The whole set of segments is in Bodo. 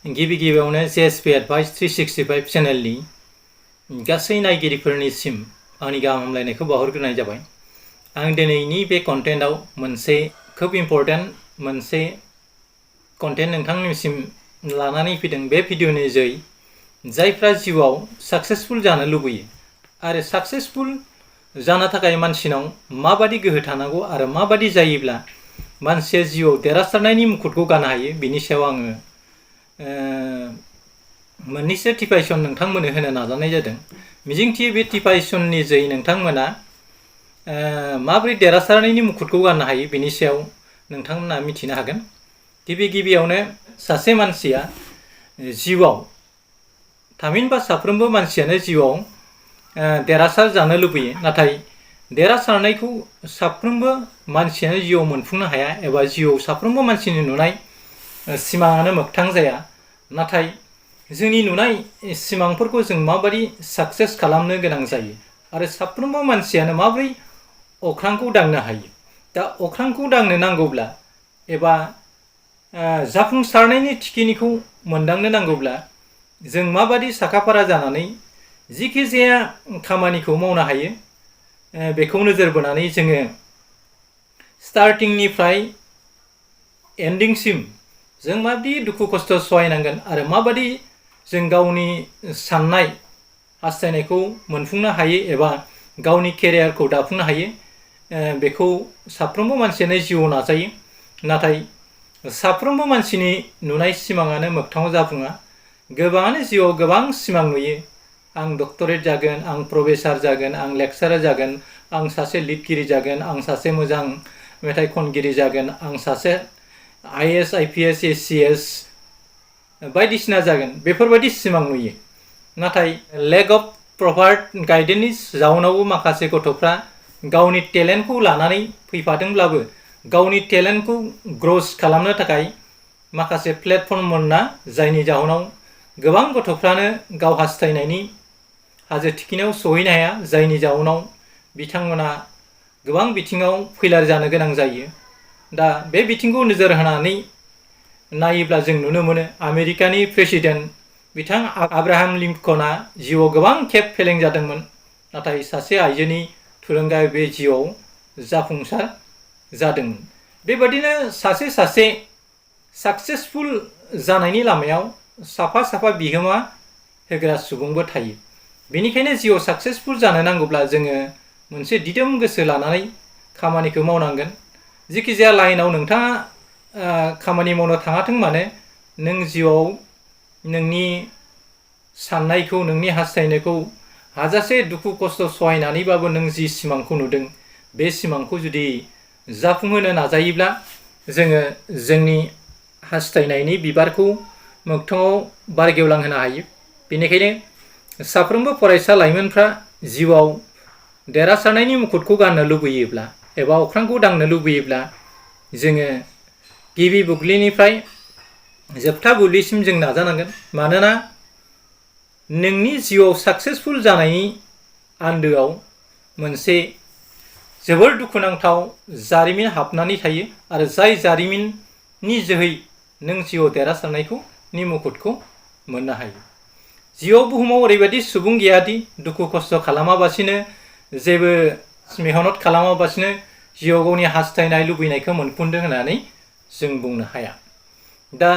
गिबि गिबियावनो JSP Advice 365 चेनेलनि गासै नायगिरिफोरनिसिम आंनि गाहाम हामलायनायखौ बावहरग्रोनाय जाबाय। आं दिनैनि बे कन्टेन्टआव मोनसे खोब इम्पर्टेन्ट मोनसे कन्टेन्ट नोंथांनिसिम लानानै फैदों। बे भिडिअनि जै जायफ्रा जिउआव साक्सेसफुल जानो लुबैयो आरो साक्सेसफुल जानो थाखाय मानसिनाव माबादि गोहो थानांगौ आरो माबादि जायोब्ला मानसिया जिउआव देरहासारनायनि मुकुटखौ गानो हायो, बिनि सायाव आङो मोननैसो टिपाइसन नोंथांमोननो होनो नाजानाय जादों। मिजिंथियो बे टिपाइसननि जै नोंथांमोना माबोरै देरहासारनायनि मुकुटखौ गाननो हायो बिनि सायाव नोंथांमोना मिथिनो हागोन। गिबियावनो सासे मानसिया जिउआव थामहिनबा साफ्रोमबो मानसियानो जिउआव देरहासार जानो लुबैयो, नाथाय देरहासारनायखौ साफ्रोमबो मानसियानो जिउआव मोनफुंनो हाया एबा जिउआव साफ्रोमबो मानसिनि नुनाय सिमाङानो मोगथां जाया। नाथाय जोंनि नुनाय सिमांफोरखौ जों माबादि साक्सेस खालामनो गोनां जायो आरो साफ्रोमबो मानसियानो माबोरै अख्रांखौ दांनो हायो। दा अख्रांखौ दांनो नांगौब्ला एबा जाफुंसारनायनि थिखिनिखौ मोनदांनो नांगौब्ला जों माबादि साखाफारा जानानै जिखि जाया खामानिखौ मावनो हायो बेखौ नोजोर बोनानै जोङो स्टार्टिंनिफ्राय एन्डिंसिम जों माबादि दुखु खस्थ' सहायनांगोन आरो माबादि जों गावनि साननाय हास्थायनायखौ मोनफुंनो हायो एबा गावनि केरियारखौ दाफुंनो हायो, बेखौ साफ्रोमबो मानसियानो जिउआव नाजायो। नाथाय साफ्रोमबो मानसिनि नुनाय सिमाङानो मोगथाङाव जाफुङा। गोबाङानो जिउआव गोबां सिमां नुयो। आं डक्टरेट जागोन, आं प्रफेसार जागोन, आं लेक्सारार जागोन, आं सासे लिरगिरि जागोन, आं सासे मोजां मेथाइ खनगिरि जागोन, आं सासे IAS, IPS, ACS बायदिसिना जागोन, बेफोरबायदि सिमां नुयो। नाथाय लेक अफ प्रपार गाइडेन्सनि जाउनावबो माखासे गथ'फ्रा गावनि टेलेन्टखौ लानानै फैफादोंब्लाबो गावनि टेलेन्टखौ ग्र'स खालामनो थाखाय माखासे प्लेटफर्म मोना, जायनि जाहोनाव गोबां गथ'फ्रानो गाव हास्थायनायनि हाजो थिखिनियाव सहैनो हाया, जायनि जाउनाव बिथांमोना गोबां बिथिङाव फेलार जानो गोनां जायो। दा बे बिथिंखौ नोजोर होनानै नायोब्ला जों नुनो मोनो आमेरिकानि प्रेसिडेन्ट बिथां आब्राहाम लिंकनआ जिउआव गोबां खेब फेलें जादोंमोन, नाथाय सासे आइजोनि थुलुंगायै बे जिउआव जाफुंसार जादोंमोन। बेबादिनो सासे साक्सेसफुल जानायनि लामायाव साफा बिहोमा होग्रा सुबुंबो थायो। बेनिखायनो जिउआव साक्सेसफुल जानो नांगौब्ला जोङो मोनसे दिदोम गोसो लानानै खामानिखौ मावनांगोन। जिखि जाया लाइनाव नोंथाङा खामानि मावनो थाङाथों मानो, नों जिउआव नोंनि साननायखौ, नोंनि हास्थायनायखौ हाजासे दुखु खस्थ' सहायनानैबाबो नों जि सिमांखौ नुदों बे सिमांखौ जुदि जाफुंहोनो नाजायोब्ला जोङो जोंनि हास्थायनायनि बिबारखौ मोगथाङाव बारगेवलांहोनो हायो। बेनिखायनो साफ्रोमबो फरायसा लाइमोनफ्रा जिउआव देरहासारनायनि मुकुटखौ गाननो लुबैयोब्ला एबा अख्रांखौ दांनो लुबैयोब्ला जोङो गिबि बुब्लिनिफ्राय जोबथा बुब्लिसिम जों नाजानांगोन। मानोना नोंनि जिउआव साक्सेसफुल जानायनि आन्दोआव मोनसे जोबोर दुखुनांथाव जारिमिन हाबनानै थायो आरो जाय जारिमिननि जोहै नों जिउआव देरहासारनायनि मुकुटखौ मोननो हायो। जिउआव बुहुमाव ओरैबायदि सुबुं गैयादि दुखु खस्थ' खालामाबासिनो, जेबो मेहनत खालामाबासिनो जिउआव गावनि हास्थायनाय लुबैनायखौ मोनफुंदों होननानै जों बुंनो हाया। दा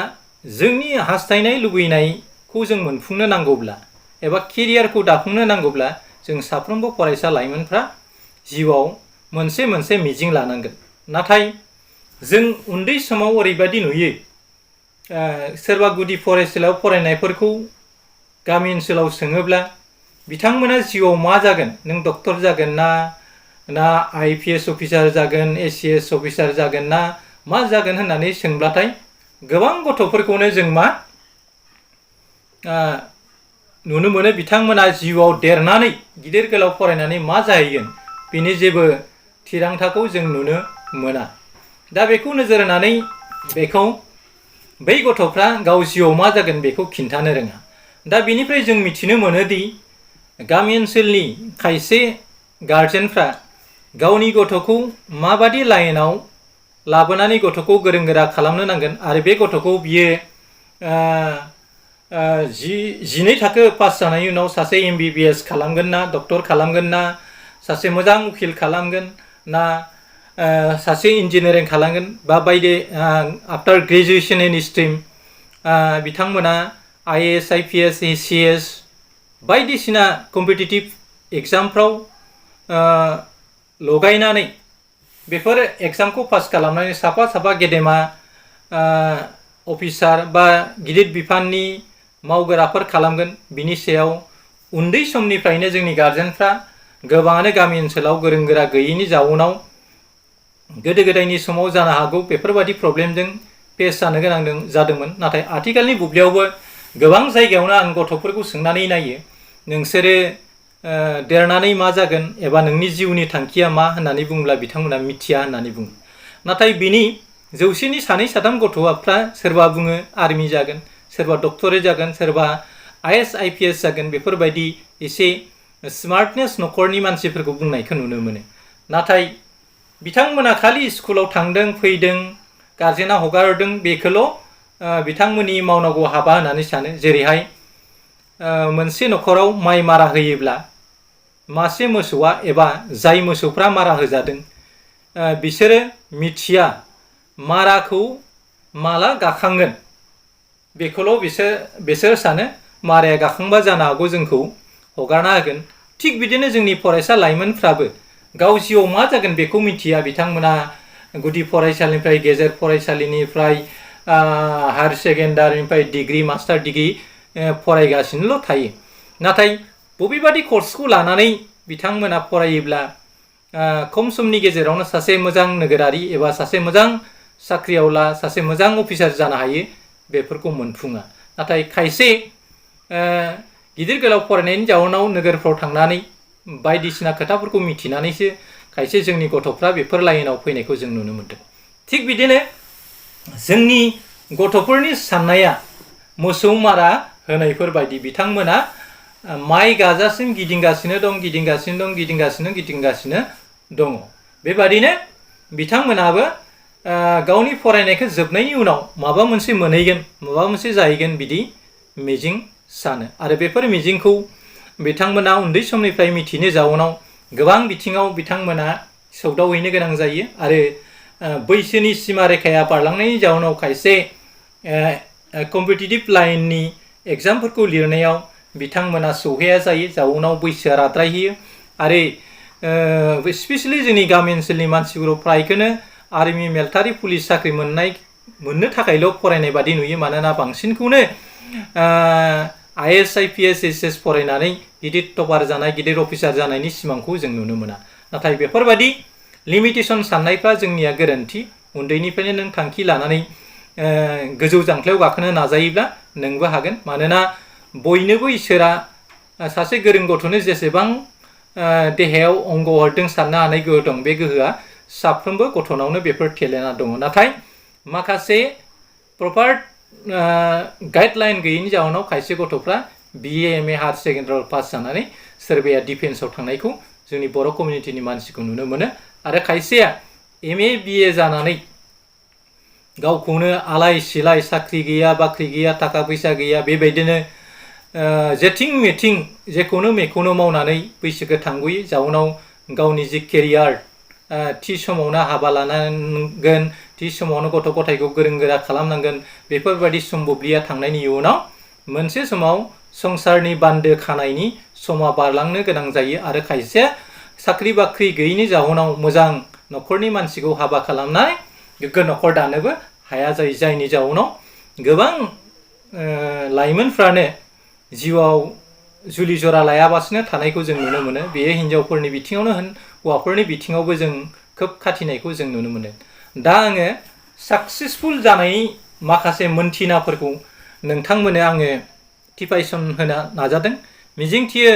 जोंनि हास्थायनाय लुबैनायखौ जों मोनफुंनो नांगौब्ला एबा केरियारखौ दाफुंनो नांगौब्ला जों साफ्रोमबो फरायसा लाइमोनफ्रा जिउआव मोनसे मिजिं लानांगोन। नाथाय जों उन्दै समाव ओरैबायदि नुयो, सोरबा गुदि फरायसालियाव फरायनायफोरखौ गामि ओनसोलाव सोङोब्ला बिथांमोना जिउआव मा जागोन, नों डक्टर जागोन ना IPS अफिसार जागोन, ACS अफिसार जागोन ना मा जागोन होननानै सोंब्लाथाय गोबां गथ'फोरखौनो जों नुनो मोनो बिथांमोना जिउआव देरनानै गिदिर गोलाव फरायनानै मा जाहैगोन बेनि जेबो थिरांथाखौ जों नुनो मोना। दा बेखौ नोजोर होनानै बै गथ'फ्रा गाव जिउआव मा जागोन बेखौ खिन्थानो रोङा। दा बेनिफ्राय जों मिथिनो मोनोदि गामि ओनसोलनि खायसे गार्जेनफ्रा गावनि गथ'खौ माबादि लाइनाव लाबोनानै गथ'खौ गोरों गोरा खालामनो नांगोन आरो बे गथ'खौ बियो जिनै थाखो पास जानायनि उनाव सासे MBBS खालामगोन ना डक्टर खालामगोन ना सासे मोजां उकिल खालामगोन ना सासे इन्जिनियारिं खालामगोन बा बायदि आफ्टार ग्रेजुएसन इन स्ट्रिम बिथांमोना IAS IPS ACS बायदिसिना कम्पिटिटिभ एग्जामफ्राव लगायनानै बेफोर एग्जामखौ पास खालामनानै साफा साफा गेदेमा अफिसार बा गिदिर बिफाननि मावग्राफोर खालामगोन। बिनि सायाव उन्दै समनिफ्रायनो जोंनि गार्जेनफ्रा गोबाङानो गामि ओनसोलाव गोरों गोरा गैयैनि जाउनाव गोदो गोदायनि समाव जानो हागौ बेफोरबायदि प्रब्लेमजों फेस जानो गोनां जादोंमोन। नाथाय आथिखालनि बुब्लियावबो गोबां जायगायावनो आं गथ'फोरखौ सोंनानै नायो, नोंसोरो देरनानै मा जागोन एबा नोंनि जिउनि थांखिया मा होननानै बुंब्ला बिथांमोना मिथिया होननानै बुङो। नाथाय बिनि जौसेनि सानै साथाम गथ'फ्रा सोरबा बुङो आर्मि जागोन, सोरबा डक्टरेट जागोन, सोरबा IAS IPS जागोन। बेफोरबायदि एसे स्मार्टनेस न'खरनि मानसिफोरखौ बुंनायखौ नुनो मोनो। नाथाय बिथांमोना खालि स्कुलाव थांदों फैदों, गार्जेना हगारदों, बेखौल' बिथांमोननि मावनांगौ हाबा होननानै सानो। जेरैहाय मोनसे न'खराव माइ मारा होयोब्ला मासे मोसौआ एबा जाय मोसौफ्रा मारा होजादों बिसोरो मिथिया माराखौ माला गाखांगोन, बेखौल' बिसोर सानो माराया गाखांबा जानो हागौ जोंखौ हगारना होगोन। थिग बिदिनो जोंनि फरायसा लाइमोनफ्राबो गाव जिउआव मा जागोन बेखौ मिथिया। बिथांमोना गुदि फरायसालिनिफ्राय गेजेर फरायसालिनिफ्राय हायार सेकेन्डारिनिफ्राय डिग्री मास्टार डिग्री फरायगासिनोल' थायो। नाथाय बबेबादि कर्सखौ लानानै बिथांमोना फरायोब्ला खम समनि गेजेरावनो सासे मोजां नोगोरारि एबा सासे मोजां साख्रिआवला, सासे मोजां अफिसार जानो हायो, बेफोरखौ मोनफुङा। नाथाय खायसे गिदिर गोलाव फरायनायनि जाउनाव नोगोरफ्राव थांनानै बायदिसिना खोथाफोरखौ मिथिनानैसो खायसे जोंनि गथ'फ्रा बेफोर लाइनाव फैनायखौ जों नुनो मोनदों। थिग बिदिनो जोंनि गथ'फोरनि साननाया मोसौ मारा होनायफोर बायदि। बिथांमोना माइ गाजासिम गिदिंगासिनो दङ। बेबादिनो बिथांमोनाबो गावनि फरायनायखौ जोबनायनि उनाव माबा मोनसे मोनहैगोन, माबा मोनसे जाहैगोन बिदि मिजिं सानो। आरो बेफोर मिजिंखौ बिथांमोना उन्दै समनिफ्राय मिथिनो जाउनाव गोबां बिथिङाव बिथांमोना सौदावहैनो गोनां जायो। आरो बैसोनि सीमा रेखाया बारलांनायनि जाउनाव खायसे कम्पिटिटिभ लाइननि एग्जामफोरखौ लिरनायाव बिथांमोना सौहैया जायो, जाउनाव बैसोआ राद्रायहैयो। आरो स्पेसियेलि जोंनि गामि ओनसोलनि मानसिफोराव फ्रायखौनो आर्मि मिलिटारि पुलिस साख्रि मोननो थाखायल' फरायनाय बादि नुयो। मानोना बांसिनखौनो IAS IPS SS फरायनानै गिदिर टपार जानाय, गिदिर अफिसार जानायनि सिमांखौ जों नुनो मोना। नाथाय बेफोरबादि लिमिटेसन साननायफ्रा जोंनिया गोरोन्थि। उन्दैनिफ्रायनो नों थांखि लानानै गोजौ जांख्लायाव गाखोनो नाजायोब्ला नोंबो हागोन। मानोना बयनोबो इसोरा सासे गोरों गथ'नो जेसेबां देहायाव अंग हरदों, साननो हानाय गोहो दं, बे गोहोआ साफ्रोमबो गथ'नावनो बेफोर टेलेन्टआ दङ। नाथाय माखासे प्रपार गाइडलाइन गैयैनि जाहोनाव खायसे गथ'फ्रा BA MA higher secondary pass जानानै सोरबाया डिफेन्सआव थांनायखौ जोंनि बर' कमिउनिटिनि मानसिखौ नुनो मोनो। आरो खायसेया MA BA जानानै गावखौनो आलाय सिलाय, साख्रि गैया, बाख्रि गैया, थाखा फैसा गैया, बेबायदिनो जेथिं मेथिं जेखौनो मेखौनो मावनानै बैसोखौ थांग'यो। जाउनाव गावनि जि केरियार थि समावनो हाबा लानांगोन, थि समावनो गथ' गथायखौ गोरों गोरा खालामनांगोन, बेफोरबायदि सम बुब्लिया थांनायनि उनाव मोनसे समाव संसारनि बान्दो खानायनि समा बारलांनो गोनां जायो। आरो खायसे साख्रि बाख्रि गैयैनि जाहोनाव मोजां न'खरनि मानसिखौ हाबा खालामनाय गोग्गो न'खर दानोबो हाया जायो। जायनि जाउनाव गोबां लाइमोनफ्रानो जिउआव जुलि जरा लायाबासिनो थानायखौ जों नुनो मोनो। बेयो हिनजावफोरनि बिथिङावनो होन, हौवाफोरनि बिथिङावबो जों खोब खाथिनायखौ जों नुनो मोनो। दा आङो साक्सेसफुल जानायनि माखासे मोनथिनाफोरखौ नोंथांमोननो आङो टिपाइसन होनो नाजादों। मिजिंथियो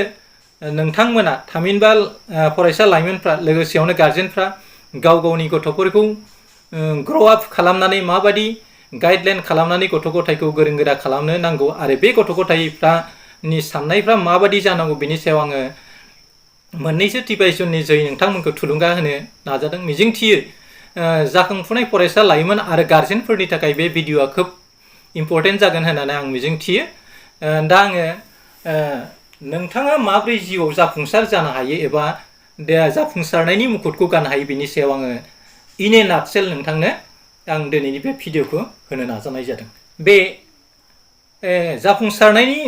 नोंथांमोना थामहिनबा फरायसा लाइमोनफ्रा, लोगोसेयावनो गार्जेनफ्रा गाव गावनि गथ'फोरखौ ग्र' आप खालामनानै माबायदि गाइडलाइन खालामनानै गथ' गथायखौ गोरों गोरा खालामनो नांगौ, आरो बे गथ' गथायफ्रानि साननायफ्रा माबायदि जानांगौ, बेनि सायाव आङो मोननैसो टिपाइसननि जोहै नोंथांमोनखौ थुलुंगा होनो नाजादों। मिजिंथियो जाखांफुनाय फरायसा लाइमोन आरो गार्जेनफोरनि थाखाय बे भिडिअ'आ खोब इम्परटेन्ट जागोन होननानै आं मिजिंथियो। दा आङो नोंथाङा माबोरै जिउआव जाफुंसार जानो हायो एबा जाफुंसारनायनि मुकुटखौ गाननो हायो बिनि सायाव आङो इन ए नाटसेल नोंथांनो आं दिनैनि बे भिडिअखौ होनो नाजानाय जादों। बे जाफुंसारनायनि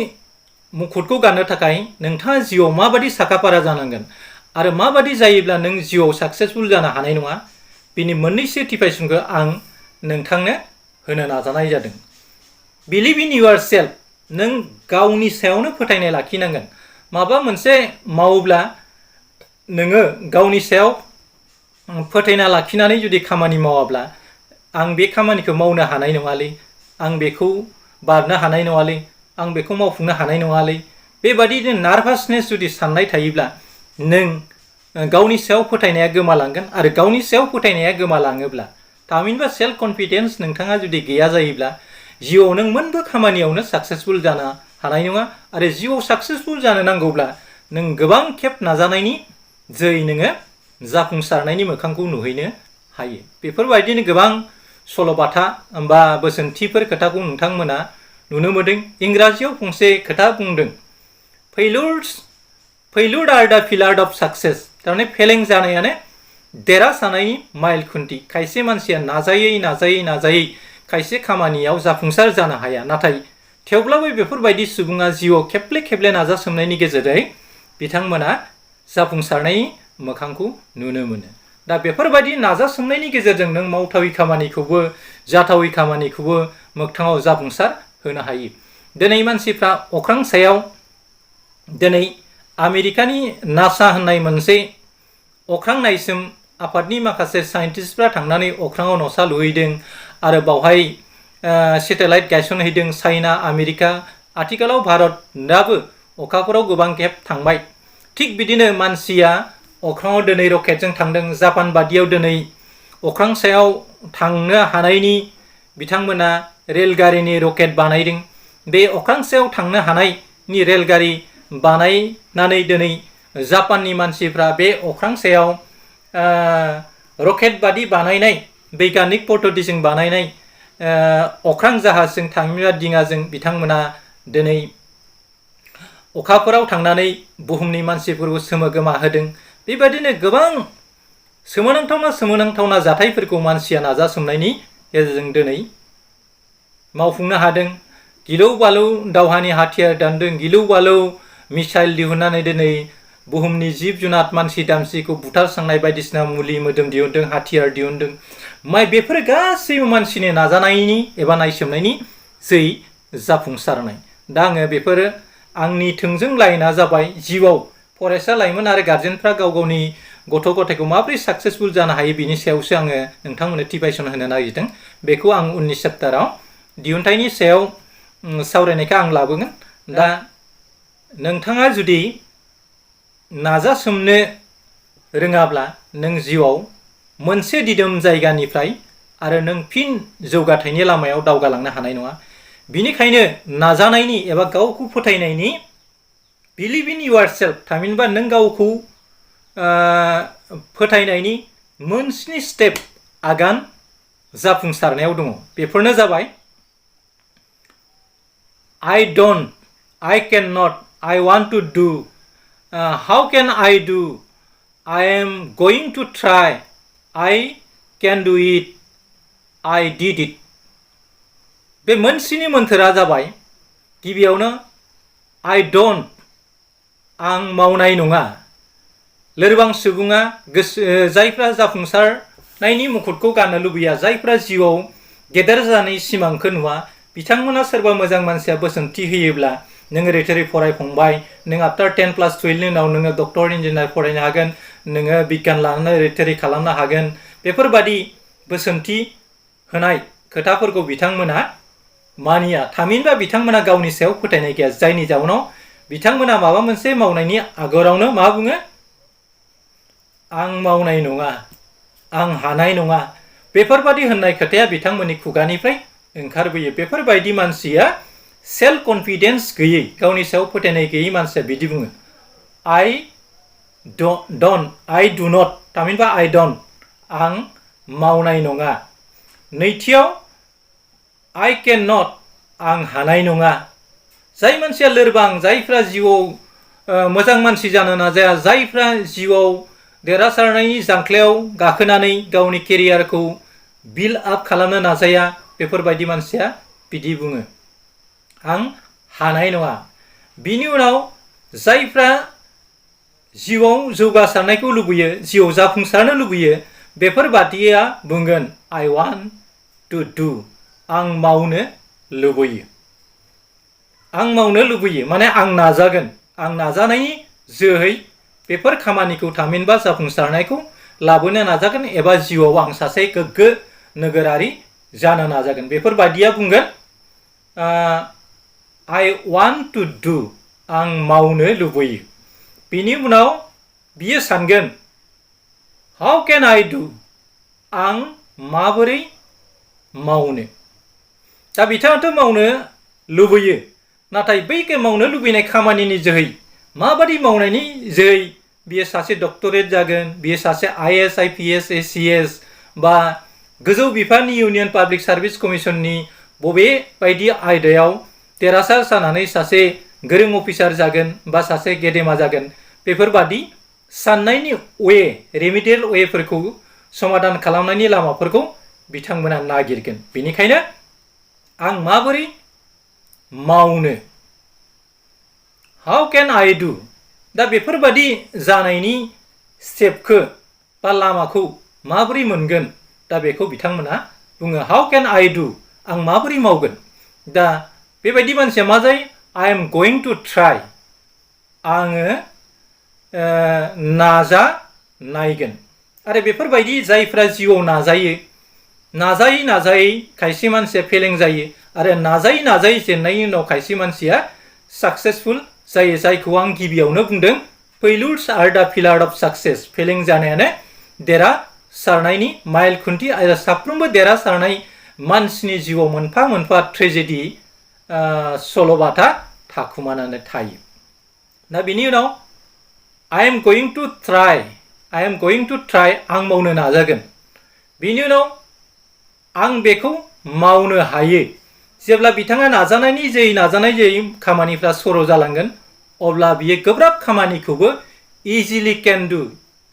मुकुटखौ गाननो थाखाय नोंथाङा जिउआव माबादि साखाफारा जानांगोन आरो माबादि जायोब्ला नों जिउआव साक्सेसफुल जानो हानाय नङा बिनि मोननैसो टिपाइसनखौ आं नोंथांनो होनो नाजानाय जादों। बिलिभ इन युवर सेल्फ, नों गावनि सायावनो फोथायनाय लाखिनांगोन। माबा मोनसे मावोब्ला नोङो गावनि सायाव फोथायना लाखिनानै जुदि खामानि मावाब्ला आं बे खामानिखौ मावनो हानाय नङालै, आं बेखौ बारनो हानाय नङालै, आं बेखौ मावफुंनो हानाय नङालै, बेबादिनो नार्भासनेस जुदि साननाय थायोब्ला नों गावनि सायाव फोथायनाया गोमालांगोन आरो गावनि सायाव फोथायनाया गोमालाङोब्ला थामहिनबा सेल्फ कनफिडेन्स नोंथाङा जुदि गैया जायोब्ला जिउआव नों मोनबो खामानियावनो साक्सेसफुल जानो हानाय नङा आरो जिउआव साक्सेसफुल जानो नांगौब्ला नों गोबां खेब नाजानायनि जै नोङो जाफुंसारनायनि मोखांखौ नुहैनो हायो। बेफोरबायदिनो गोबां सल'बाथा बा बोसोनथिफोर खोथाखौ नोंथांमोना नुनो मोनदों। इंराजियाव फंसे खोथा बुंदों, फेइलुर आर दा पिलार अफ साक्सेस। थारमाने फेलें जानायानो देरहासानायनि माइल खुन्थि। खायसे मानसिया नाजायै खायसे खामानियाव जाफुंसार जानो हाया, नाथाय थेवब्लाबो बेफोरबायदि सुबुङा जिउआव खेबले नाजासोमनायनि गेजेरजों बिथांमोना जाफुंसारनायनि मोखांखौ नुनो मोनो। दा बेफोरबायदि नाजासोमनायनि गेजेरजों नों मावथावै खामानिखौबो जाथावै खामानिखौबो मोगथाङाव जाफुंसार होनो हायो। दिनै मानसिफ्रा अख्रां सायाव दिनै आमेरिकानि नासा होननाय मोनसे अख्रां नायसोम आफादनि माखासे साइन्टिस्टफ्रा थांनानै अख्राङाव न'सा लुहैदों आरो बावहाय सेटेलाइट गायसनहैदों। चाइना, आमेरिका, आथिखालाव भारतआबो अखाफोराव गोबां खेब थांबाय। थिग बिदिनो मानसिया अख्राङाव दिनै रकेटजों थांदों। जापान बादियाव दिनै अख्रां सायाव थांनो हानायनि बिथांमोना रेलगारिनि रकेट बानायदों। बे अख्रां सायाव थांनो हानायनि रेलगारि बानायनानै दिनै जापाननि मानसिफ्रा बे अख्रां सायाव रकेट बादि बानायनाय बैग्यानिक पद्धतिजों बानायनाय अख्रां जाहाजजों थामहिनबा दिङाजों बिथांमोना दिनै अखाफोराव थांनानै बुहुमनि मानसिफोरखौ सोमोगोमाहोदों। बेबायदिनो गोबां सोमोनांथावना जाथायफोरखौ मानसिया नाजासोमनायनि गेजेरजों दिनै मावफुंनो हादों। गिलौ बालौ दावहानि हाथियार दानदों, गिलौ बालौ मिसाइल दिहुननानै दिनै बुहुमनि जिब जुनार मानसि दामसिखौ बुथारस्रांनाय बायदिसिना मुलि मोदोम दिहुनदों, हाथियार दिहुनदों। बेफोर गासैबो मानसिनि नाजानायनि एबा नायसोमनायनि जै जाफुंसारनाय। दा आङो बेफोरो आंनि थोंजों लाइना जाबाय जिउआव फरायसा लाइमोन आरो गार्जेनफ्रा गाव गावनि गथ' गथायखौ माबोरै साक्सेसफुल जानो हायो बिनि सायावसो आङो नोंथांमोननो टिपाइसन होनो नागिरदों। बेखौ आं उननि चेप्टाराव दिहुनथाइनि सायाव सावरायनायखौ आं लाबोगोन। दा नोंथाङा जुदि नाजासोमनो रोङाब्ला नों जिउआव मोनसे दिदोम जायगानिफ्राय आरो नों फिन जौगाथायनि लामायाव दावगालांनो हानाय नङा। बिनिखायनो नाजानायनि एबा गावखौ फोथायनायनि बिलिभ इन युवर सेल्फ थामहिनबा नों गावखौ फोथायनायनि मोनस्नि स्टेप आगान जाफुंसारनायाव दङ। बेफोरनो जाबाय I don't, I cannot, I want to do, how can I do, I am going to try, I can do it, I did it। बे मोनसेनि मोन्थोरा जाबाय गिबियावनो I don't, आं मावनाय नङा। लोरबां सुबुङा जायफ्रा जाफुंसारनायनि मुकुटखौ गाननो लुबैया, जायफ्रा जिउआव गेदेर जानायनि सिमांखौ नुवा, बिथांमोना सोरबा मोजां मानसिया बोसोनथि होयोब्ला नों ओरै थोरै फरायफंबाय, नों आफ्टार 10+12नि उनाव नोङो डक्टर इन्जिनियार फरायनो हागोन, नोङो बिगियान लानानै ओरै थोरै खालामनो हागोन, बेफोरबादि बोसोनथि होनाय खोथाफोरखौ बिथांमोना मानिया। थामहिनबा बिथांमोना गावनि सायाव फोथायनाय गैया, जायनि जाउनाव बिथांमोना माबा मोनसे मावनायनि आगोलावनो मा बुङो, आं मावनाय नङा, आं हानाय नङा, बेफोरबादि होननाय खोथाया बिथांमोननि खुगानिफ्राय ओंखारबोयो। बेफोरबायदि मानसिया सेल्फ कनफिडेन्स गैयै, गावनि सायाव फोथायनाय गैयै मानसिया बिदि बुङो, I do not, थामहिनबा I don't, आं मावनाय नङा। नैथियाव I cannot, आं हानाय नङा। जाय मानसिया लोरबां, जायफ्रा जिउआव मोजां मानसि जानो नाजाया, जायफ्रा जिउआव देरहासारनायनि जांख्लायाव गाखोनानै गावनि केरियारखौ बिल्ड आप खालामनो नाजाया, बेफोरबायदि मानसिया बिदि बुङो, आं हानाय नङा। बिनि उनाव जायफ्रा जिउआव जौगासारनायखौ लुबैयो, जिउआव जाफुंसारनो लुबैयो, बेफोरबादिया बुंगोन I want to do, आं मावनो लुबैयो। आं मावनो लुबैयो माने आं नाजागोन, आं नाजानायनि जोहै बेफोर खामानिखौ थामहिनबा जाफुंसारनायखौ लाबोनो नाजागोन एबा जिउआव आं सासे गोग्गो नोगोरारि जानो नाजागोन। बेफोरबादिया बुंगोन I want to do, आं मावनो लुबैयो। बिनि उनाव बियो सानगोन How can I do, आं माबोरै मावनो। दा बिथाङाथ' मावनो लुबैयो, नाथाय बै मावनो लुबैनाय खामानिनि जोहै माबादि मावनायनि जोहै बियो सासे डक्टरेट जागोन, बियो सासे IAS, IPS, ACS बा गोजौ बिफाननि इउनियन पाब्लिक सार्भिस कमिसननि बबे बायदि आयदायाव देरहासार जानानै सासे गोरों अफिसार जागोन बा सासे गेदेमा जागोन, बेफोरबादि साननायनि रेमिडियेल वेफोरखौ समाधान खालामनायनि लामाफोरखौ बिथांमोना नागिरगोन। बेनिखायनो आं माबोरै मावनो, How can I do, दा बेफोरबादि जानायनि स्टेपखौ बा लामाखौ माबोरै मोनगोन, दा बेखौ बिथांमोना बुङो How can I do, आं माबोरै मावगोन। दा बेबायदि मानसिया मा जायो, I am going to try, आङो नाजानायगोन। आरो बेफोरबायदि जायफ्रा जिउआव नाजायै नाजायै खायसे मानसिया फेलें जायो, आरो नाजायै जेननायनि उनाव खायसे मानसिया साक्सेसफुल जायो, जायखौ आं गिबियावनो बुंदों फेइल्युर्स आर द पिलार अफ साक्सेस, फेलें जानायानो देरहासारनायनि माइल खुन्थि। आरो साफ्रोमबो देरहासारनाय मानसिनि जिउआव मोनफा मोनफा ट्रेजेडि सल'बाथा थाखुमानानै थायो। दा बिनि उनाव I am going to try, आं मावनो नाजागोन। बिनि उनाव आं बेखौ मावनो हायो। जेब्ला बिथाङा नाजानायनि जोयै खामानिफ्रा सर' जालांगोन, अब्ला बियो गोब्राब खामानिखौबो इजिलि केन डु,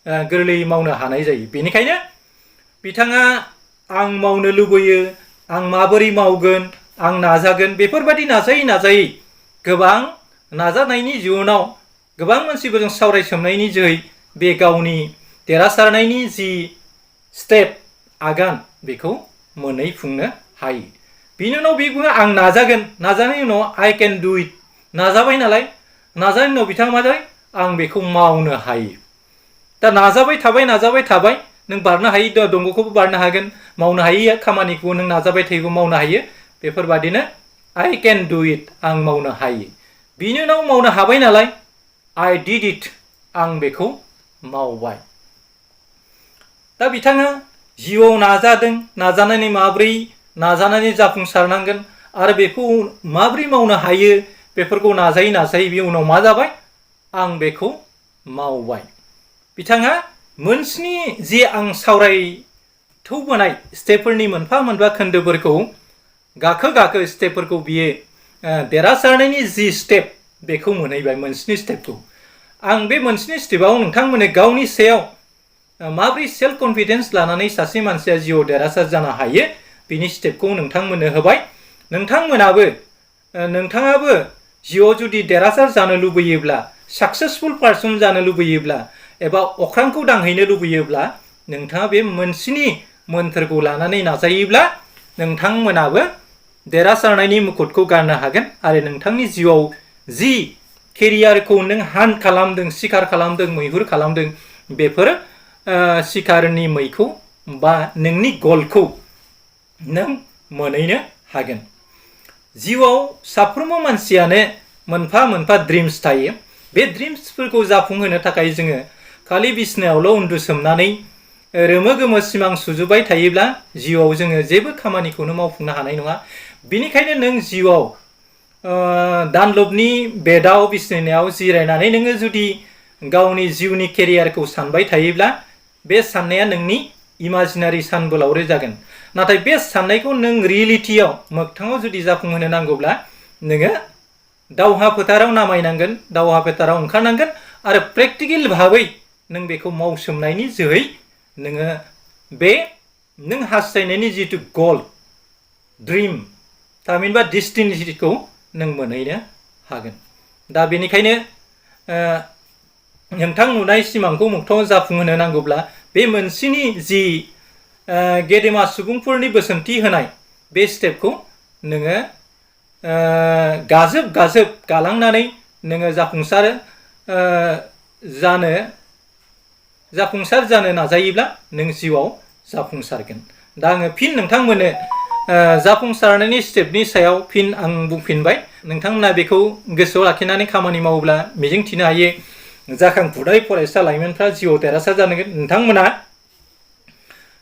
गोरलैयै मावनो हानाय जायो। बेनिखायनो बिथाङा आं मावनो लुबैयो, आं माबोरै मावगोन, आं नाजागोन, बेफोरबायदि नाजायै गोबां नाजानायनि जिउनाव गोबां मानसिफोरजों सावरायसोमनायनि जोहै बे गावनि देरहासारनायनि जि स्टेप आगान बेखौ मोनहैफुंनो हायो। बिनि उनाव बे बुङो आं नाजागोन, नाजानायनि उनाव I can do it, नाजाबाय नालाय, नाजानायनि उनाव बिथाङा मा जायो, आं बेखौ मावनो हायो। दा नाजाबाय थाबाय नों बारनो हायि दंग'खौबो बारनो हागोन, मावनो हायि खामानिखौ नों नाजाबाय थायोबा मावनो हायो। बेफोरबादिनो I can do it, आं मावनो हायो। बिनि उनाव मावनो हाबाय नालाय I did it, आं बेखौ मावबाय। दा बिथाङा जिउआव नाजानानै जाफुंसारनांगोन आरो बेखौ माबोरै मावनो हायो, बेफोरखौ नाजायै बे उनाव मा जाबाय, आं बेखौ मावबाय। बिथाङा मोनस्नि जे आं सावरायथौबोनाय स्टेपफोरनि मोनफा मोनफा खोन्दोफोरखौ गाखो स्टेपफोरखौ बियो देरहासारनायनि जि स्टेप बेखौ मोनहैबाय, मोनस्नि स्टेपखौ। आं बे मोनस्नि स्टेपाव नोंथांमोननो गावनि सायाव माबोरै सेल्फ कनफिडेन्स लानानै सासे मानसिया जिउआव देरहासार जानो हायो बिनि स्टेपखौ नोंथांमोननो होबाय। नोंथाङाबो जिउआव जुदि देरहासार जानो लुबैयोब्ला, साक्सेसफुल पार्सन जानो लुबैयोब्ला एबा अख्रांखौ दांहैनो लुबैयोब्ला, नोंथाङा बे मोनस्नि मोन्थोरखौ लानानै नाजायोब्ला नोंथांमोनाबो देरहासारनायनि मुकुटखौ गारनो हागोन। आरो नोंथांनि जिउआव जि केरियारखौ नों हान्ट खालामदों, सिखार खालामदों, मैहुर खालामदों, बेफोर सिखारनि मैखौ बा नोंनि गलखौ नों मोनहैनो हागोन। जिउआव साफ्रोमबो मानसियानो मोनफा मोनफा ड्रिम्स थायो। बे ड्रिम्सफोरखौ जाफुंहोनो थाखाय जोङो खालि बिसिनायावल' उन्दुसोमनानै रोमो गोमो सिमां सुजुबाय थायोब्ला जिउआव जोङो जेबो खामानिखौनो मावफुंनो हानाय नङा। बेनिखायनो नों जिउआव दानलपनि बेडआव बिसिनायाव जिरायनानै नोङो जुदि गावनि जिउनि केरियारखौ सानबाय थायोब्ला बे साननाया नोंनि इमाजिनारि सानबोलावरि जागोन। नाथाय बे साननायखौ नों रियेलिटियाव मोगथाङाव जुदि जाफुंहोनो नांगौब्ला नोङो दावहा फोथाराव नामायनांगोन, दावहा फोथाराव ओंखारनांगोन आरो प्रेक्टिकेल भाबै नों बेखौ मावसोमनायनि जोहै नोङो बे नों हास्थायनायनि जितु गल, ड्रिम, थामहिनबा डेस्टिनेसनखौ नों मोनहैनो हागोन। दा बेनिखायनो नोंथां नुनाय सिमांखौ मोगथाङाव जाफुंहोनो नांगौब्ला बे मोनसेनि जि गेदेमा सुबुंफोरनि बोसोनथि होनाय बे स्टेपखौ नोङो गाजोब गाजोब गालांनानै नोङो जाफुंसार जानो नाजायोब्ला नों जिउआव जाफुंसारगोन। दा आङो फिन नोंथांमोननो जाफुंसारनायनि स्टेपनि सायाव फिन आं बुंफिनबाय। नोंथांमोना बेखौ गोसोआव लाखिनानै खामानि मावोब्ला मिजिंथिनो हायो जाखांफुनाय फरायसा लाइमोनफ्रा जिउआव देरहासार जानांगोन। नोंथांमोना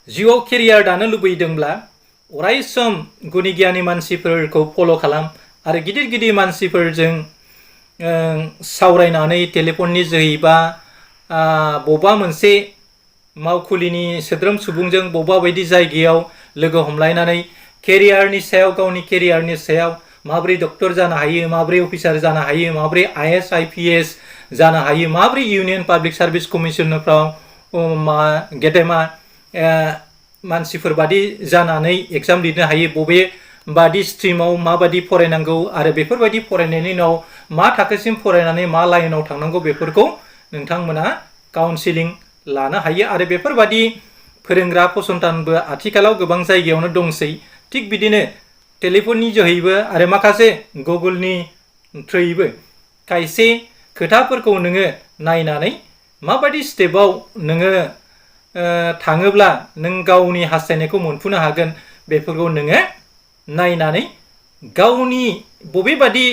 जिउआव केरियार दानो लुबैदोंब्ला अराय सम गुनि गियानि मानसिफोरखौ फल' खालाम आरो गिदिर गिदिर मानसिफोरजों सावरायनानै टेलिफननि जोहै बा बबेबा मोनसे मावखुलिनि सोद्रोम सुबुंजों बबेबा बायदि जायगायाव लोगो हमलायनानै केरियारनि सायाव, गावनि केरियारनि सायाव माबोरै डक्टर जानो हायो, माबोरै अफिसार जानो हायो, माबोरै IAS IPS जानो हायो, माबोरै इउनियन पाब्लिक सार्भिस कमिसनफ्राव गेदेमा मानसिफोर बादि जानानै एग्जाम लिरनो हायो, बबे बादि स्ट्रिमाव माबादि फरायनांगौ आरो बेफोरबायदि फरायनायनि उनाव मा थाखोसिम फरायनानै मा लाइनाव थांनांगौ बेफोरखौ नोंथांमोना काउन्सिलिं लानो हायो। आरो बेफोरबादि फोरोंग्रा फसंथानबो आथिखालाव गोबां जायगायावनो दंसै। थिग बिदिनो टेलिफननि जोहैबो आरो माखासे गुगोलनि थ्रुयैबो खायसे खोथाफोरखौ नोङो नायनानै माबायदि स्टेपाव नोङो थाङोब्ला नों गावनि हास्थायनायखौ मोनफुंनो हागोन बेफोरखौ नोङो नायनानै गावनि बबेबादि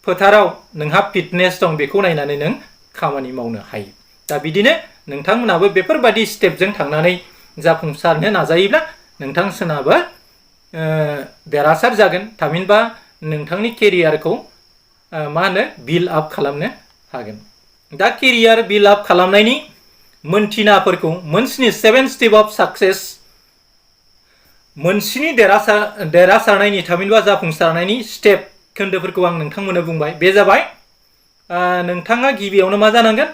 फोथाराव नोंहा फिटनेस दं बेखौ नायनानै नों खामानि मावनो हायो। दा बिदिनो नोंथांमोनाबो बेफोरबादि स्टेपजों थांनानै जाफुंसारनो नाजायोब्ला नोंथांमोनाबो देरहासार जागोन। थामहिनबा नोंथांनि केरियारखौ बिल्ड आप खालामनो हागोन। दा केरियार बिल्ड आप खालामनायनि मोनथिनाफोरखौ मोनस्नि 7 स्टेप अफ साक्सेस, मोनस्नि देरहासारनायनि थामहिनबा जाफुंसारनायनि स्टेप खोन्दोफोरखौ आं नोंथांमोननो बुंबाय। बे जाबाय नोंथाङा गिबियावनो मा जानांगोन?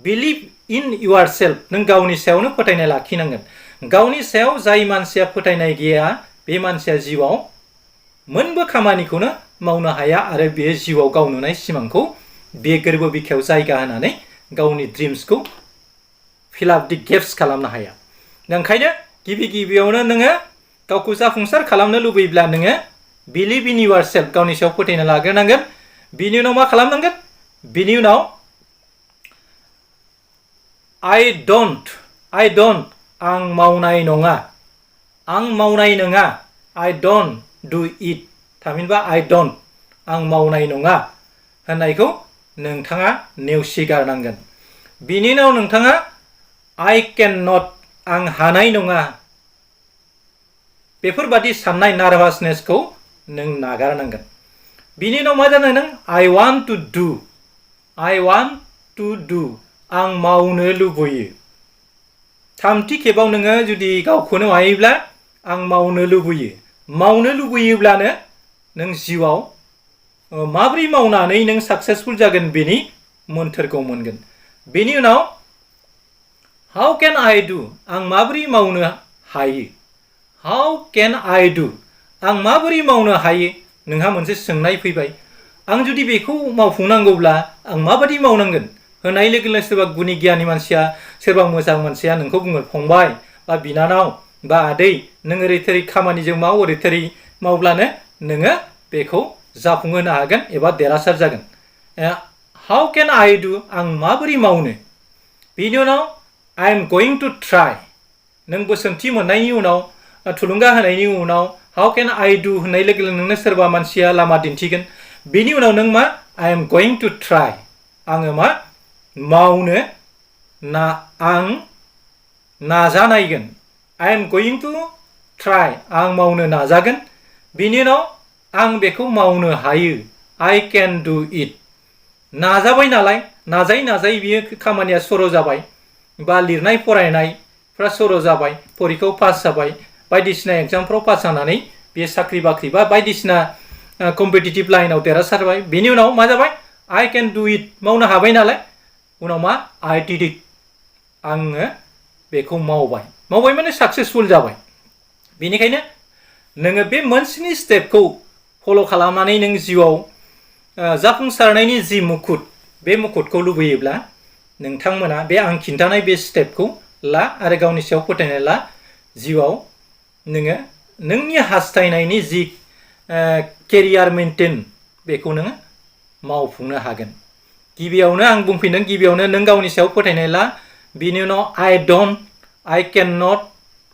बिलिभ इन युवर सेल्फ, नों गावनि सायावनो फोथायनाय लाखिनांगोन। गावनि सायाव जाय मानसिया फोथायनाय गैया बे मानसिया जिउआव मोनबो खामानिखौनो मावनो हाया आरो बे जिउआव गाव नुनाय सिमांखौ बे गोरबो बिखायाव जायगा होनानै गावनि ड्रिम्सखौ फिलआप दि गेप्स खालामनो हाया। ओंखायनो गिबियावनो नोङो गावखौ जाफुंसार खालामनो लुबैब्ला नोङो बिलिभ इन युवर सेल्फ, गावनि सायाव फोथायना लाग्रोनांगोन। बिनि उनाव मा खालामनांगोन? बिनि उनाव I don't आं मावनाय नङा, I don't do it, थामहिनबा I don't आं मावनाय नङा होननायखौ नोंथाङा नेवसिगारनांगोन। बिनि उनाव नोंथाङा I cannot आं हानाय नङा बेफोरबादि साननाय नार्भासनेसखौ नों नागारनांगोन। बिनि उनाव मा जानो? नों I want to do आं मावनो लुबैयो। थामथि खेबाव नोङो जुदि गावखौनो हायोब्ला आं मावनो लुबैयोब्लानो नों जिउआव माबोरै मावनानै नों साक्सेसफुल जागोन बेनि मोन्थोरखौ मोनगोन। बेनि उनाव हाउ केन आइ डु आं माबोरै मावनो हायो, आं माबोरै मावनो हायो नोंहा मोनसे सोंनाय फैबाय। आं जुदि बेखौ मावफुंनांगौब्ला आं माबादि मावनांगोन होनाय लोगो लोगो सोरबा गुनि गियानि मानसिया, सोरबा मोजां मानसिया नोंखौ बुङो फंबाय बा बिनानाव बा आदै नों ओरै थोरै खामानिजों माव, ओरै थोरै मावब्लानो नोङो बेखौ जाफुंहोनो हागोन एबा देरहासार जागोन। हाउ केन आइ डु आं माबोरै मावनो? बिनि उनाव आइ एम गयिं टु ट्राइ, नों बोसोनथि मोननायनि उनाव थुलुंगा होनायनि उनाव हाउ केन आइ डु होननाय लोगो लोगो नोंनो सोरबा मानसिया लामा दिन्थिगोन। बेनि उनाव नों मा? आइ एम गयिं टु ट्राइ, आङो मा मावनो आं नाजानायगोन। आइ एम गयिं टु ट्राइ आं मावनो नाजागोन। बिनि उनाव आं बेखौ मावनो हायो, आइ केन डु इट। नाजाबाय नालाय नाजायै बियो खामानिया सर' जाबाय बा लिरनाय फरायनायफ्रा सर' जाबाय, परिखायाव पास जाबाय, बायदिसिना एग्जामफ्राव पास जानानै बे साख्रि बाख्रि बा बायदिसिना कम्पिटिटिभ लाइनाव देरहासारबाय बेनि उनाव मा जाबाय I can do it मावनो हाबाय नालाय उनाव मा I did it आङो बेखौ मावबाय माने साक्सेसफुल जाबाय बेनिखायनो नोङो बे मोनसेनि स्टेपखौ फल' खालामनानै नों जिउआव जाफुंसारनायनि जि मुकुट बे मुकुटखौ लुबैयोब्ला नोंथांमोना बे आं खिन्थानाय बे स्टेपखौ ला आरो गावनि सायाव फोथायनाय ला जिउआव नोङो नोंनि हास्थायनायनि जि केरियार मेंटेन बेखौ नोङो मावफुंनो हागोन गिबियावनो आं बुंफिनदों गिबियावनो नों गावनि सायाव फोथायनाय ला बिनि उनाव I don't I cannot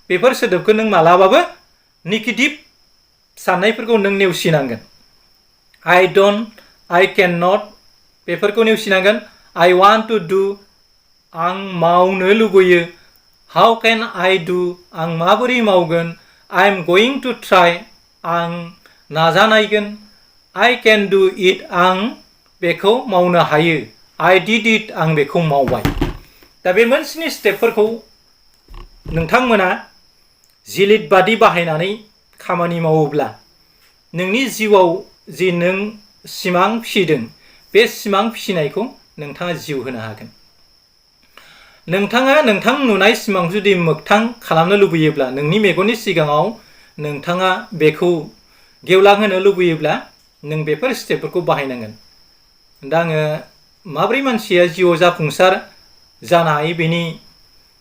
बेफोर सोदोबखौ नों मालाबाबो नेगेटिभ साननायफोरखौ नों नेवसिनांगोन I don't I cannot बेफोरखौ नेवसिनांगोन I want to do आं मावनो लुबैयो How can I do आं माबोरै मावगोन I'm going to try आं नाजानायगोन I can do it आं बेखौ मावनो हायो I did it आं बेखौ मावबाय दा बे मोनसेनि स्टेपफोरखौ नोंथांमोना जिलिद बादि बाहायनानै खामानि मावोब्ला नोंनि जिउआव जि नों सिमां फिसिदों बे सिमां फिसिनायखौ नोंथाङा जिउ होनो हागोन नोंथाङा नोंथां नुनाय सिमां जुदि मोगथां खालामनो लुबैयोब्ला नोंनि मेगननि सिगाङाव नोंथाङा बेखौ गेवलांहोनो लुबैयोब्ला नों बेफोर स्टेपफोरखौ बाहायनांगोन दा आङो माब्रै मानसिया जिउआव जाफुंसार जानो हायो बेनि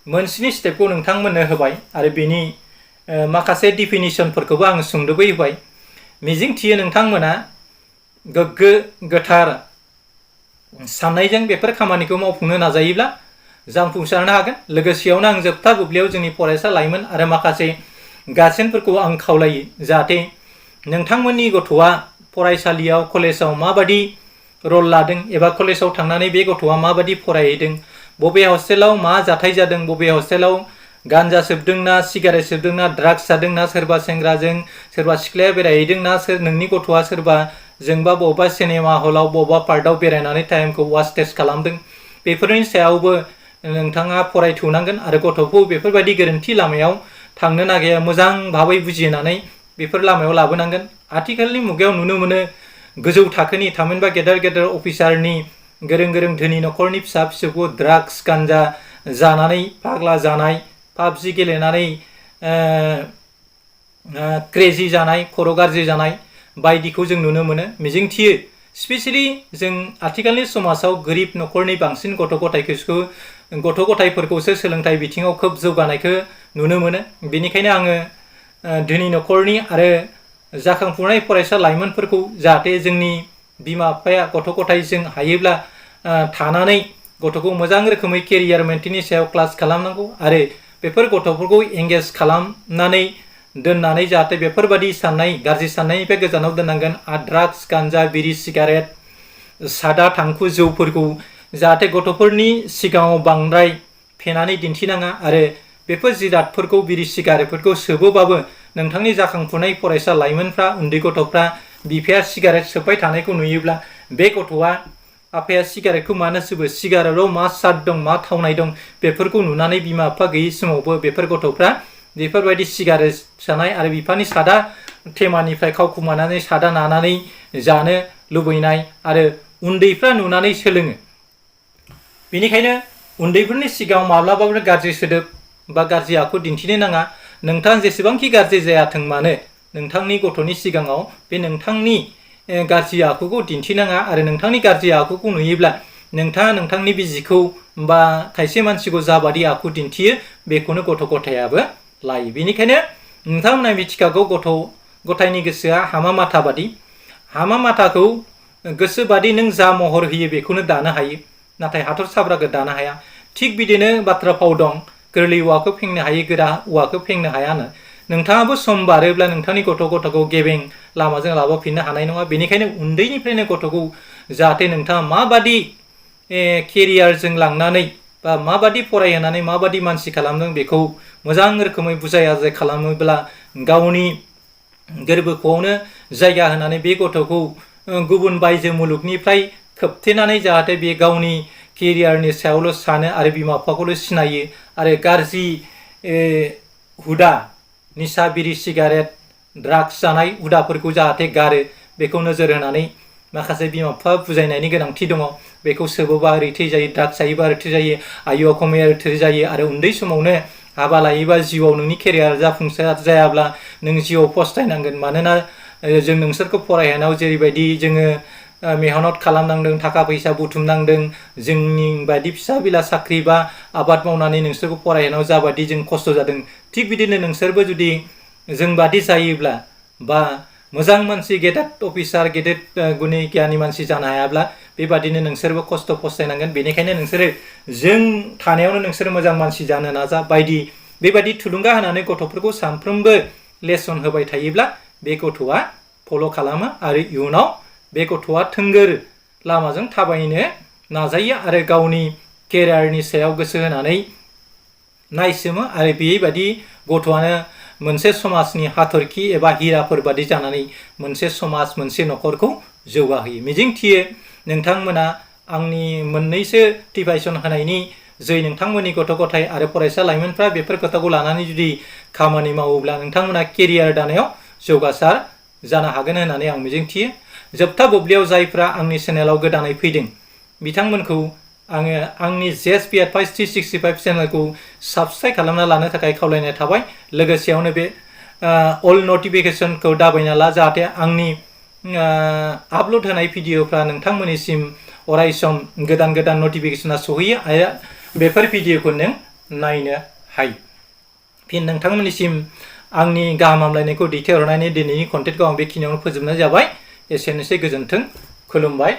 मोनसेनि स्टेपखौ नोंथांमोननो होबाय आरो बेनि माखासे डिफिनिसनफोरखौबो आं सुंदबै होबाय मिजिंथियो नोंथांमोना गोग्गो गोथार साननायजों बेफोर खामानिखौ मावफुंनो नाजायोब्ला जाफुंसारनो हागोन लोगोसेयावनो आं जोबथा बुब्लियाव जोंनि फरायसा लाइमोन आरो माखासे गार्जेनफोरखौ आं खावलायो जाहाथे नोंथांमोननि गथ'आ फरायसालियाव कलेजाव माबादि रल लादों एबा कलेजाव थांनानै बे गथ'आ माबादि फरायहैदों बबे हस्टेलाव मा जाथाय जादों बबे हस्टेलाव गान्जा सोबदोंना सिगारेट सोबदोंना ड्राग्स जादोंना सोरबा सेंग्राजों सोरबा सिख्लाया बेरायहैदोंना नोंनि गथ'आ सोरबा जोंबा बबेबा सिनेमा हलाव बबेबा पार्कआव बेरायनानै टाइमखौ वास्टेज खालामदों बेफोरनि सायावबो नोंथाङा फरायथ'नांगोन आरो गथ'खौ बेफोरबायदि गोरोन्थि लामायाव थांनो नागिरा मोजां भाबै बुजिनानै बेफोर लामायाव लाबोनांगोन आथिखालनि मुगायाव नुनो मोनो गोजौ थाखोनि थामहिनबा गेदेर गेदेर अफिसारनि गोरों गोरों धोनि न'खरनि फिसा फिसौखौ ड्राग्स गान्जा जानानै फाग्ला जानाय पाबजि गेलेनानै क्रेजि जानाय खर' गाज्रि जानाय बायदिखौ जों नुनो मोनो मिजिंथियो स्पेसियेलि जों आथिखालनि समाजाव गोरिब न'खरनि बांसिन गथ' गथायफोरखौसो सोलोंथाइ बिथिङाव खोब जौगानायखौ नुनो मोनो बेनिखायनो आङो धोनि न'खरनि आरो जाखांफुनाय फरायसा लाइमोनफोरखौ जाहाथे जोंनि बिमा बिफाया गथ' गथायजों हायोब्ला थानानै गथ'खौ मोजां रोखोमै केरियार मेंटेननि सायाव क्लास खालामनांगौ आरो बेफोर गथ'फोरखौ एंगेज खालामनानै दोननानै जाहाथे बेफोरबादि साननाय गाज्रि साननायनिफ्राय गोजानाव दोननांगोन ड्राग्स गान्जा बिरि सिगारेट सादा थांखु जौफोरखौ जाहाथे गथ'फोरनि सिगाङाव बांद्राय फेनानै दिन्थिनाङा आरो बेफोर जिरादफोरखौ बिरि सिगारेटफोरखौ सोबोबाबो नोंथांनि जाखांफुनाय फरायसा लाइमोनफ्रा उन्दै गथ'फ्रा बिफाया सिगारेट सोबबाय थानायखौ नुयोब्ला बे गथ'आ आफाया सिगारेटखौ मानो सोबो सिगारेटआव मा साद दं मा थावनाय दं बेफोरखौ नुनानै बिमा बिफा गैयै समावबो बेफोर गथ'फ्रा बेफोरबायदि सिगारेट जानाय आरो बिफानि सादा थेमानिफ्राय खावखुमानानै सादा नानानै जानो लुबैनाय आरो उन्दैफ्रा नुनानै सोलोङो बेनिखायनो उन्दैफोरनि सिगाङाव माब्लाबाबो गाज्रि सोदोब बा गाज्रि आखु दिन्थिनो नाङा नोंथाङा जेसेबांखि गाज्रि जायाथों मानो नोंथांनि गथ'नि सिगाङाव बे नोंथांनि गाज्रि आखुखौ दिन्थिनाङा आरो नोंथांनि गाज्रि आखुखौ नुयोब्ला नोंथाङा नोंथांनि बिजिखौ बा खायसे मानसिखौ जाबादि आखु दिन्थियो बेखौनो गथ' गथायाबो लायो बेनिखायनो नोंथांमोना मिथिखागौ गथ' गथायनि गोसोआ हामा माथा बादि हामा माथाखौ गोसोबादि नों जा महर होयो बेखौनो दानो हायो नाथाय हाथर साब्राखौ दानो हाया थिग बिदिनो बाथ्रा फाव दं गोरलै औवाखौ फेंनो हायो गोरा औवाखौ फेंनो हायानो नोंथाङाबो सम बारोब्ला नोंथांनि गथ'खौ गेबें लामाजों लाबोफिननो हानाय नङा बेनिखायनो उन्दैनिफ्रायनो गथ'खौ जाहाथे नोंथाङा माबादि केरियारजों लांनानै बा माबादि फरायहोनानै माबादि मानसि खालामदों बेखौ मोजां रोखोमै बुजाय आजाय खालामोब्ला गावनि गोरबोखौनो जायगा होनानै बे गथ'खौ गुबुन बायजो मुलुगनिफ्राय खोबथेनानै जाहाथे बे गावनि केरियारनि सायावल' सानो आरो बिमा बिफाखौल' सिनायो आरो गाज्रि हुदा निसा बिरि सिगारेट ड्राग्स जानाय हुदाफोरखौ जाहाथे गारो बेखौ नोजोर होनानै माखासे बिमा बिफा बुजायनायनि गोनांथि दङ। बेखौ सोबोबा ओरै थै जायो, ड्राग्स जायोबा ओरै थै जायो, आयुआ खमायो ओरै थै जायो, आरो उन्दै समावनो हाबा लायोबा जिउआव नोंनि केरियार जाफुंसार जायाब्ला नों जिउआव फस्थायनांगोन। मानोना जों नोंसोरखौ फरायहोनायाव जेरैबायदि जोङो मेहनत खालामनांदों, थाखा फैसा बुथुमनांदों, जोंनि बायदि फिसा बिला साख्रि बा आबाद मावनानै नोंसोरखौ फरायहोनायाव जाबायदि जों खस्थ' जादों, थिग बिदिनो नोंसोरबो जुदि जोंबादि जायोब्ला बा मोजां मानसि, गेदेर अफिसार, गेदेर गुनि गियानि मानसि जानो हायाब्ला बेबादिनो नोंसोरबो खस्थ' फस्थायनांगोन। बेनिखायनो नोंसोरो जों थानायावनो नोंसोरो मोजां मानसि जानो नाजा बायदि बेबायदि थुलुंगा होनानै गथ'फोरखौ सानफ्रोमबो लेसन होबाय थायोब्ला बे गथ'आ फल' खालामो आरो इयुनाव बे गथ'आ थोंगोर लामाजों थाबायनो नाजायो आरो गावनि केरियारनि सायाव गोसो होनानै नायसोमो। आरो बेबायदि गथ'आनो मोनसे समाजनि हाथरखि एबा हिराफोर बादि जानानै मोनसे समाज, मोनसे न'खरखौ जौगाहोयो। मिजिंथियो नोंथांमोना आंनि मोननैसो टिभाइसन होनायनि जै नोंथांमोननि गथ' गथाय आरो फरायसा लाइमोनफ्रा बेफोर खोथाखौ लानानै जुदि खामानि मावोब्ला नोंथांमोना केरियार दानायाव जौगासार जानो हागोन होननानै आं मिजिंथियो। जोबथा बुब्लियाव जायफ्रा आंनि चेनेलाव गोदानै फैदों बिथांमोनखौ आङो आंनि JSP Advice 365 चेनेलखौ साबस्क्राइब खालामना लानो थाखाय खावलायनाय थाबाय। लोगोसेयावनो बे अल नटिफिकेसनखौ दाबायना ला, जाहाथे आंनि आपल'ड होनाय भिडिअफ्रा नोंथांमोननिसिम अरायसम गोदान गोदान नटिफिकेसना सहैयो आरो बेफोर भिडिअखौ नों नायनो हायो। फिन नोंथांमोननिसिम आंनि गाहाम हामलायनायखौ दैथायहरनानै दिनैनि कन्टेन्टखौ आं बेखिनियावनो फोजोबनाय जाबाय। एसेनोसै, गोजोन्थों, खुलुमबाय।